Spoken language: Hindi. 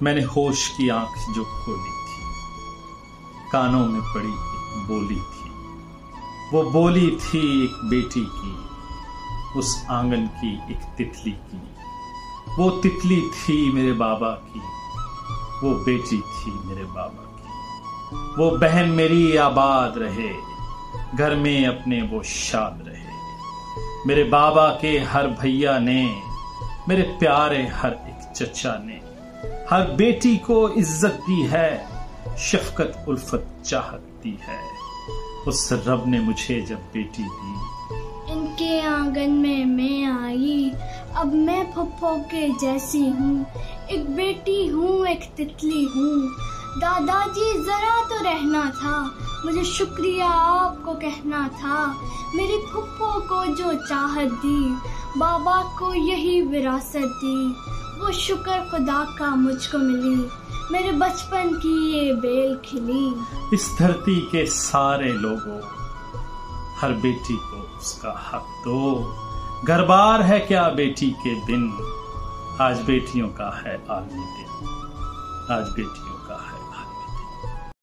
मैंने होश की आंख जो खोली थी, कानों में पड़ी एक बोली थी। वो बोली थी एक बेटी की, उस आंगन की एक तितली की। वो तितली थी मेरे बाबा की, वो बेटी थी मेरे बाबा की। वो बहन मेरी आबाद रहे, घर में अपने वो शाद रहे। मेरे बाबा के हर भैया ने, मेरे प्यारे हर एक चचा ने, हर बेटी को इज्जत दी है, शफकत उल्फत चाहत दी है। उस रब ने मुझे जब बेटी दी, इनके आंगन में मैं आई, अब मैं फुफ्फो के जैसी हूँ। एक बेटी हूँ, एक तितली हूँ। दादाजी जरा तो रहना था, मुझे शुक्रिया आपको कहना था। मेरी फुफ्फो को जो चाहत दी, बाबा को यही विरासत दी। वो शुक्र खुदा का मुझको मिली, मेरे बचपन की ये बेल खिली। इस धरती के सारे लोगों, हर बेटी को उसका हक दो। घर बार है क्या बेटी के बिन, आज बेटियों का है आलमी दिन, आज बेटियों का है